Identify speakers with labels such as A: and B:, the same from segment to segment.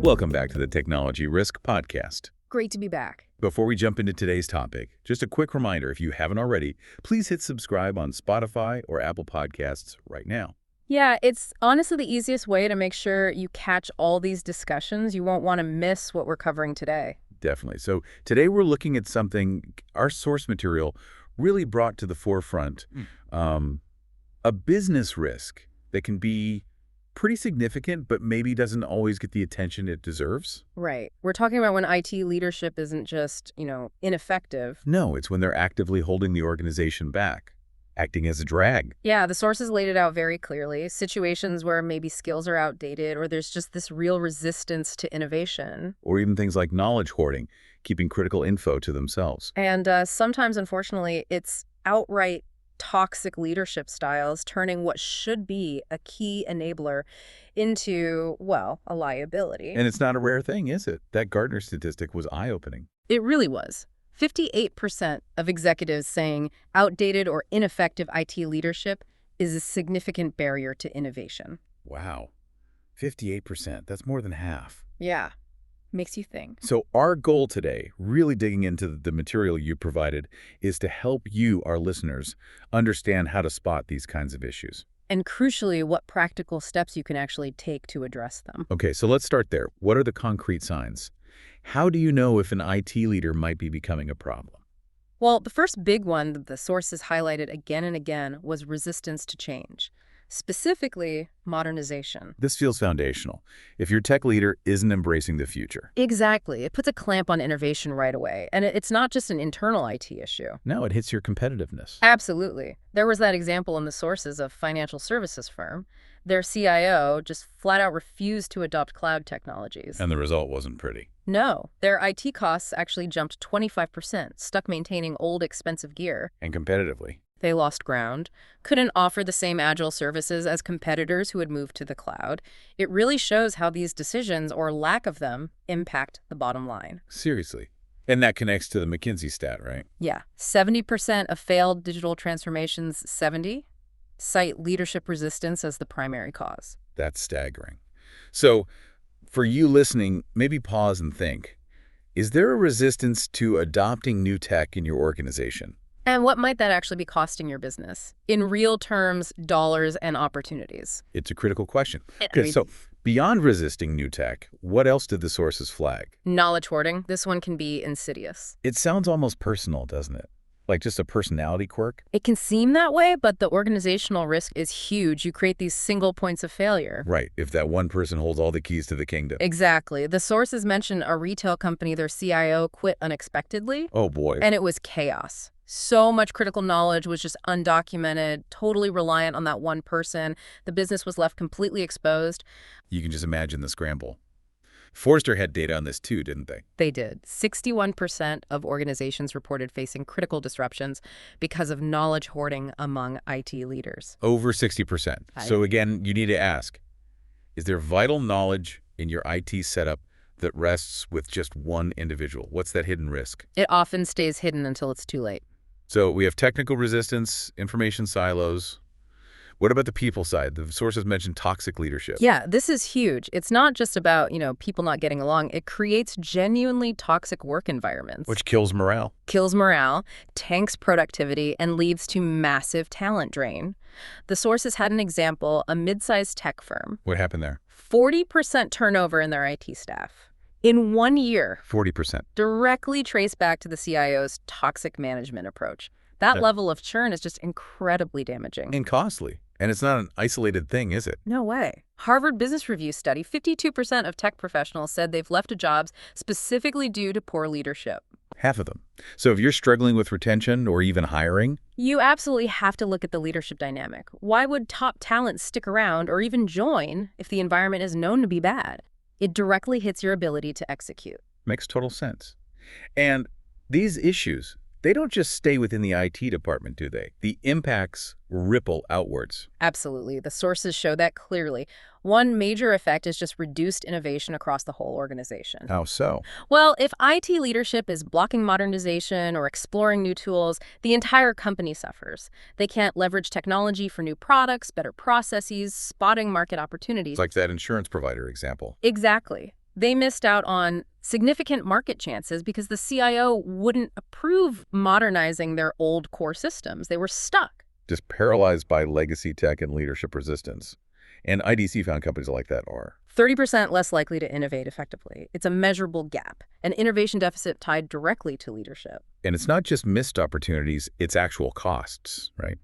A: Welcome back to the Technology Risk Podcast.
B: Great to be back.
A: Before we jump into today's topic, just a quick reminder, if you haven't already, please hit subscribe on Spotify or Apple Podcasts right now.
B: Yeah, it's honestly the easiest way to make sure you catch all these discussions. You won't want to miss what we're covering today.
A: Definitely. So today we're looking at something our source material really brought to the forefront, a business risk that can be pretty significant, but maybe doesn't always get the attention it deserves.
B: Right. We're talking about when IT leadership isn't just, ineffective.
A: No, it's when they're actively holding the organization back, acting as a drag.
B: Yeah, the sources laid it out very clearly. Situations where maybe skills are outdated or there's just this real resistance to innovation.
A: Or even things like knowledge hoarding, keeping critical info to themselves.
B: And sometimes, unfortunately, it's outright toxic leadership styles, turning what should be a key enabler into, well, a liability.
A: And it's not a rare thing, is it? That Gartner statistic was eye-opening.
B: It really was. 58% of executives saying outdated or ineffective IT leadership is a significant barrier to innovation.
A: Wow. 58%. That's more than half.
B: Yeah. Makes you think.
A: So our goal today, really digging into the material you provided, is to help you, our listeners, understand how to spot these kinds of issues.
B: And crucially, what practical steps you can actually take to address them.
A: Okay, so let's start there. What are the concrete signs? How do you know if an IT leader might be becoming a problem?
B: Well, the first big one that the sources highlighted again and again was resistance to change. Specifically, modernization.
A: This feels foundational. If your tech leader isn't embracing the future.
B: Exactly. It puts a clamp on innovation right away. And it's not just an internal IT issue.
A: No, it hits your competitiveness.
B: Absolutely. There was that example in the sources of financial services firm. Their CIO just flat out refused to adopt cloud technologies.
A: And the result wasn't pretty.
B: No. Their IT costs actually jumped 25%, stuck maintaining old expensive gear.
A: And competitively.
B: They lost ground, couldn't offer the same agile services as competitors who had moved to the cloud. It really shows how these decisions, or lack of them, impact the bottom line.
A: Seriously. And that connects to the McKinsey stat, right?
B: Yeah. 70% of failed digital transformations, cite leadership resistance as the primary cause.
A: That's staggering. So, for you listening, maybe pause and think, is there a resistance to adopting new tech in your organization?
B: And what might that actually be costing your business? In real terms, dollars and opportunities.
A: It's a critical question. Okay, so beyond resisting new tech, what else did the sources flag?
B: Knowledge hoarding. This one can be insidious.
A: It sounds almost personal, doesn't it? Like just a personality quirk?
B: It can seem that way, but the organizational risk is huge. You create these single points of failure.
A: Right, if that one person holds all the keys to the kingdom.
B: Exactly. The sources mention a retail company, their CIO quit unexpectedly.
A: Oh boy.
B: And it was chaos. So much critical knowledge was just undocumented, totally reliant on that one person. The business was left completely exposed.
A: You can just imagine the scramble. Forrester had data on this too, didn't they?
B: They did. 61% of organizations reported facing critical disruptions because of knowledge hoarding among IT leaders.
A: Over 60%. So again, you need to ask, is there vital knowledge in your IT setup that rests with just one individual? What's that hidden risk?
B: It often stays hidden until it's too late.
A: So we have technical resistance, information silos. What about the people side? The sources mentioned toxic leadership.
B: Yeah, this is huge. It's not just about, people not getting along. It creates genuinely toxic work environments.
A: Which kills morale.
B: Kills morale, tanks productivity, and leads to massive talent drain. The sources had an example, a mid-sized tech firm.
A: What happened there?
B: 40% turnover in their IT staff. In 1 year.
A: 40%.
B: Directly traced back to the CIO's toxic management approach. That level of churn is just incredibly damaging.
A: And costly. And it's not an isolated thing, is it?
B: No way. Harvard Business Review study, 52% of tech professionals said they've left jobs specifically due to poor leadership.
A: Half of them. So if you're struggling with retention or even hiring,
B: you absolutely have to look at the leadership dynamic. Why would top talent stick around or even join if the environment is known to be bad? It directly hits your ability to execute.
A: Makes total sense. And these issues, they don't just stay within the IT department, do they? The impacts ripple outwards.
B: Absolutely. The sources show that clearly. One major effect is just reduced innovation across the whole organization.
A: How so?
B: Well, if IT leadership is blocking modernization or exploring new tools, the entire company suffers. They can't leverage technology for new products, better processes, spotting market opportunities.
A: It's like that insurance provider example.
B: Exactly. They missed out on significant market chances because the CIO wouldn't approve modernizing their old core systems. They were stuck.
A: Just paralyzed by legacy tech and leadership resistance. And IDC found companies like that are.
B: 30% less likely to innovate effectively. It's a measurable gap, an innovation deficit tied directly to leadership.
A: And it's not just missed opportunities, it's actual costs, right?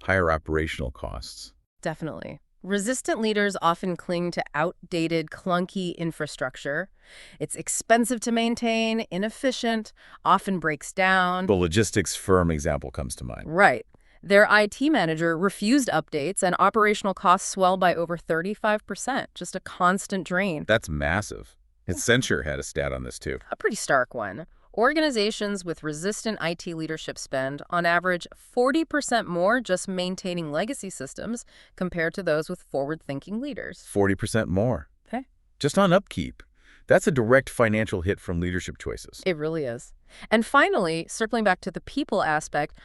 A: Higher operational costs.
B: Definitely. Resistant leaders often cling to outdated, clunky infrastructure. It's expensive to maintain, inefficient, often breaks down.
A: The logistics firm example comes to mind.
B: Right. Their IT manager refused updates, and operational costs swell by over 35%, just a constant drain.
A: That's massive. Accenture had a stat on this too.
B: A pretty stark one. Organizations with resistant IT leadership spend, on average, 40% more just maintaining legacy systems compared to those with forward-thinking leaders.
A: 40% more.
B: Okay.
A: Just on upkeep. That's a direct financial hit from leadership choices.
B: It really is. And finally, circling back to the people aspect,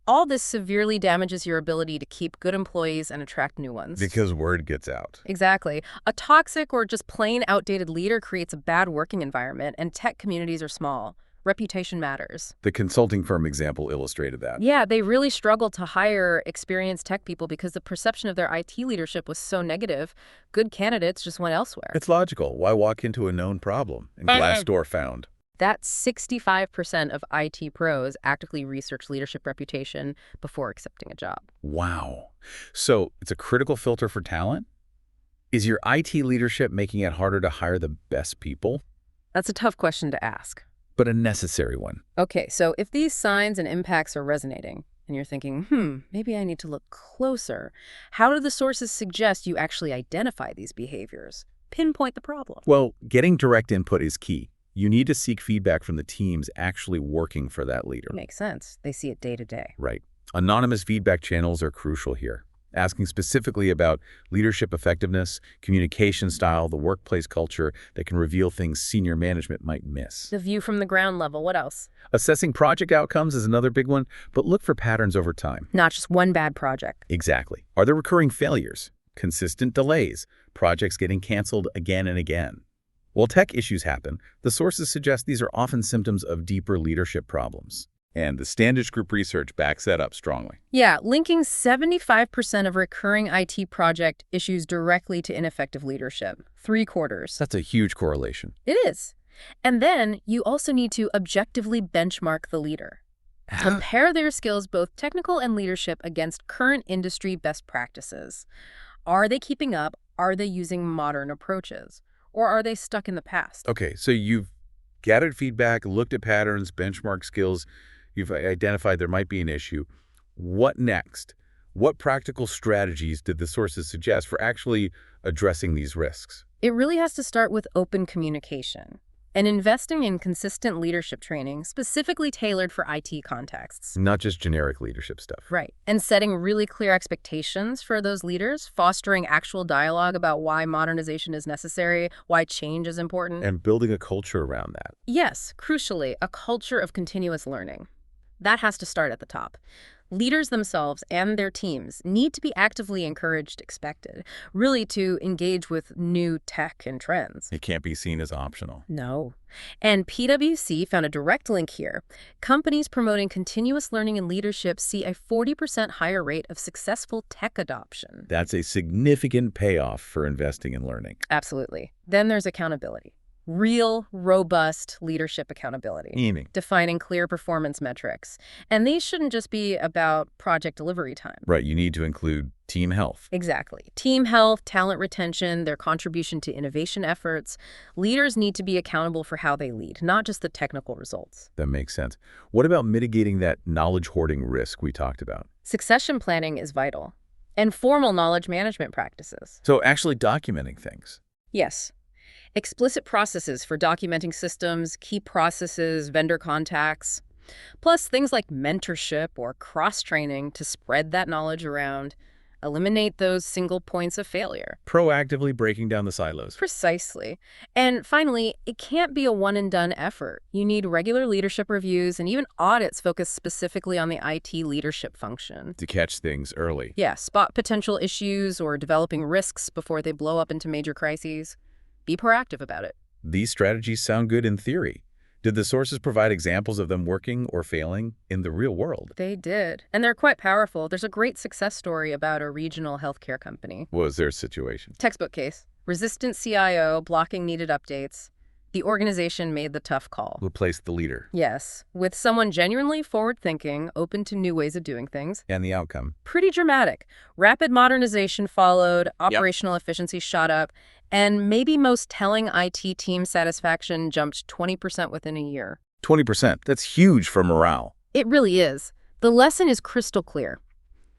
B: all this severely damages your ability to keep good employees and attract new ones.
A: Because word gets out.
B: Exactly. A toxic or just plain outdated leader creates a bad working environment, and tech communities are small. Reputation matters.
A: The consulting firm example illustrated that.
B: Yeah, they really struggled to hire experienced tech people because the perception of their IT leadership was so negative. Good candidates just went elsewhere.
A: It's logical. Why walk into a known problem? And Glassdoor found.
B: That 65% of IT pros actively research leadership reputation before accepting a job.
A: Wow. So it's a critical filter for talent? Is your IT leadership making it harder to hire the best people?
B: That's a tough question to ask.
A: But a necessary one.
B: Okay, so if these signs and impacts are resonating, and you're thinking, maybe I need to look closer, how do the sources suggest you actually identify these behaviors? Pinpoint the problem.
A: Well, getting direct input is key. You need to seek feedback from the teams actually working for that leader.
B: Makes sense. They see it day to day.
A: Right. Anonymous feedback channels are crucial here. Asking specifically about leadership effectiveness, communication style, the workplace culture that can reveal things senior management might miss.
B: The view from the ground level. What else?
A: Assessing project outcomes is another big one, but look for patterns over time.
B: Not just one bad project.
A: Exactly. Are there recurring failures, consistent delays, projects getting canceled again and again? While tech issues happen, the sources suggest these are often symptoms of deeper leadership problems. And the Standish Group research backs that up strongly.
B: Yeah, linking 75% of recurring IT project issues directly to ineffective leadership. 3/4.
A: That's a huge correlation.
B: It is. And then you also need to objectively benchmark the leader. Compare their skills, both technical and leadership, against current industry best practices. Are they keeping up? Are they using modern approaches? Or are they stuck in the past?
A: Okay, so you've gathered feedback, looked at patterns, benchmarked skills. You've identified there might be an issue. What next? What practical strategies did the sources suggest for actually addressing these risks?
B: It really has to start with open communication and investing in consistent leadership training specifically tailored for IT contexts.
A: Not just generic leadership stuff.
B: Right. And setting really clear expectations for those leaders, fostering actual dialogue about why modernization is necessary, why change is important.
A: And building a culture around that.
B: Yes, crucially, a culture of continuous learning. That has to start at the top. Leaders themselves and their teams need to be actively encouraged, expected, really to engage with new tech and trends.
A: It can't be seen as optional.
B: No. And PwC found a direct link here. Companies promoting continuous learning and leadership see a 40% higher rate of successful tech adoption.
A: That's a significant payoff for investing in learning.
B: Absolutely. Then there's accountability. Real, robust leadership accountability.
A: Meaning?
B: Defining clear performance metrics. And these shouldn't just be about project delivery time.
A: Right, you need to include team health.
B: Exactly. Team health, talent retention, their contribution to innovation efforts. Leaders need to be accountable for how they lead, not just the technical results.
A: That makes sense. What about mitigating that knowledge hoarding risk we talked about?
B: Succession planning is vital. And formal knowledge management practices.
A: So actually documenting things.
B: Yes. Explicit processes for documenting systems, key processes, vendor contacts, plus things like mentorship or cross-training to spread that knowledge around, eliminate those single points of failure.
A: Proactively breaking down the silos.
B: Precisely. And finally, it can't be a one-and-done effort. You need regular leadership reviews and even audits focused specifically on the IT leadership function.
A: To catch things early.
B: Yeah, spot potential issues or developing risks before they blow up into major crises. Be proactive about it.
A: These strategies sound good in theory. Did the sources provide examples of them working or failing in the real world?
B: They did. And they're quite powerful. There's a great success story about a regional healthcare company.
A: What was their situation?
B: Textbook case. Resistant CIO blocking needed updates. The organization made the tough call.
A: Replaced the leader.
B: Yes, with someone genuinely forward-thinking, open to new ways of doing things.
A: And the outcome?
B: Pretty dramatic. Rapid modernization followed, operational efficiency shot up, and maybe most telling, IT team satisfaction jumped 20% within a year.
A: 20%. That's huge for morale.
B: It really is. The lesson is crystal clear.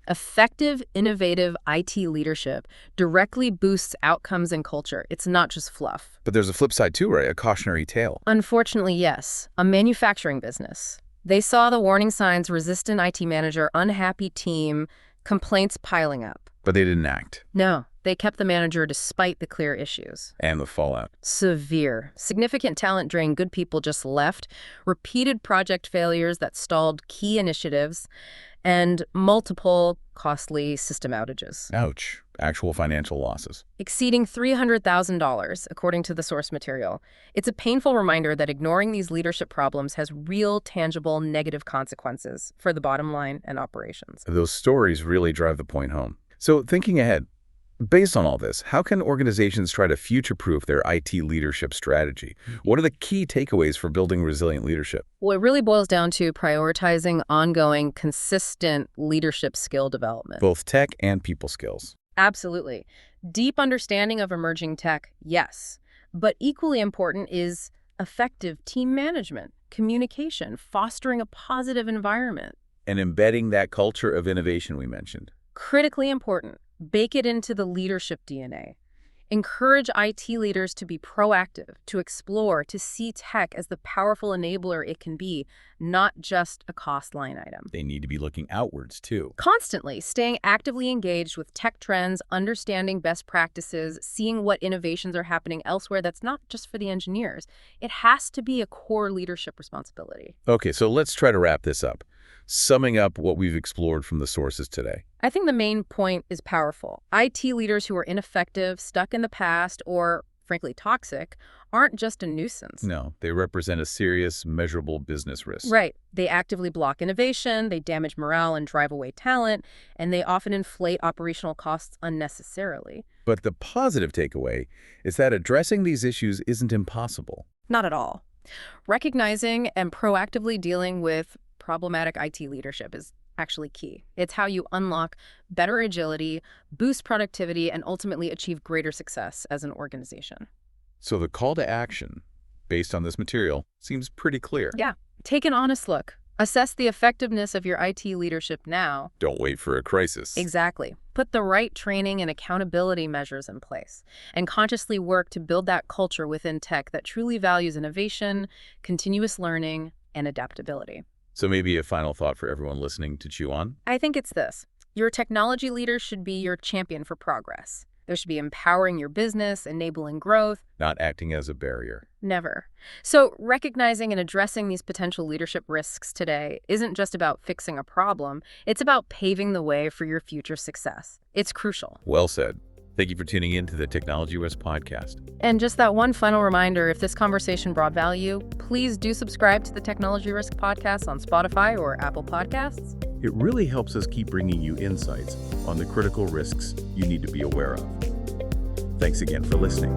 B: Effective, innovative IT leadership directly boosts outcomes and culture. It's not just fluff.
A: But there's a flip side too, right? A cautionary tale.
B: Unfortunately, yes. A manufacturing business. They saw the warning signs: resistant IT manager, unhappy team, complaints piling up.
A: But they didn't act.
B: No, they kept the manager despite the clear issues.
A: And the fallout.
B: Severe. Significant talent drain, good people just left, repeated project failures that stalled key initiatives, and multiple costly system outages.
A: Ouch. Actual financial losses.
B: Exceeding $300,000, according to the source material. It's a painful reminder that ignoring these leadership problems has real, tangible, negative consequences for the bottom line and operations.
A: Those stories really drive the point home. So thinking ahead, based on all this, how can organizations try to future-proof their IT leadership strategy? What are the key takeaways for building resilient leadership?
B: Well, it really boils down to prioritizing ongoing, consistent leadership skill development.
A: Both tech and people skills.
B: Absolutely. Deep understanding of emerging tech, yes. But equally important is effective team management, communication, fostering a positive environment.
A: And embedding that culture of innovation we mentioned.
B: Critically important. Bake it into the leadership DNA. Encourage IT leaders to be proactive, to explore, to see tech as the powerful enabler it can be, not just a cost line item.
A: They need to be looking outwards, too.
B: Constantly staying actively engaged with tech trends, understanding best practices, seeing what innovations are happening elsewhere. That's not just for the engineers. It has to be a core leadership responsibility.
A: Okay, so let's try to wrap this up. Summing up what we've explored from the sources today.
B: I think the main point is powerful. IT leaders who are ineffective, stuck in the past, or frankly toxic, aren't just a nuisance.
A: No, they represent a serious, measurable business risk.
B: Right. They actively block innovation, they damage morale and drive away talent, and they often inflate operational costs unnecessarily.
A: But the positive takeaway is that addressing these issues isn't impossible.
B: Not at all. Recognizing and proactively dealing with problematic IT leadership is actually key. It's how you unlock better agility, boost productivity, and ultimately achieve greater success as an organization.
A: So the call to action, based on this material, seems pretty clear.
B: Yeah. Take an honest look. Assess the effectiveness of your IT leadership now.
A: Don't wait for a crisis.
B: Exactly. Put the right training and accountability measures in place, and consciously work to build that culture within tech that truly values innovation, continuous learning, and adaptability.
A: So maybe a final thought for everyone listening to chew on?
B: I think it's this. Your technology leader should be your champion for progress. They should be empowering your business, enabling growth.
A: Not acting as a barrier.
B: Never. So recognizing and addressing these potential leadership risks today isn't just about fixing a problem. It's about paving the way for your future success. It's crucial.
A: Well said. Thank you for tuning in to the Technology Risk Podcast.
B: And just that one final reminder, if this conversation brought value, please do subscribe to the Technology Risk Podcast on Spotify or Apple Podcasts.
A: It really helps us keep bringing you insights on the critical risks you need to be aware of. Thanks again for listening.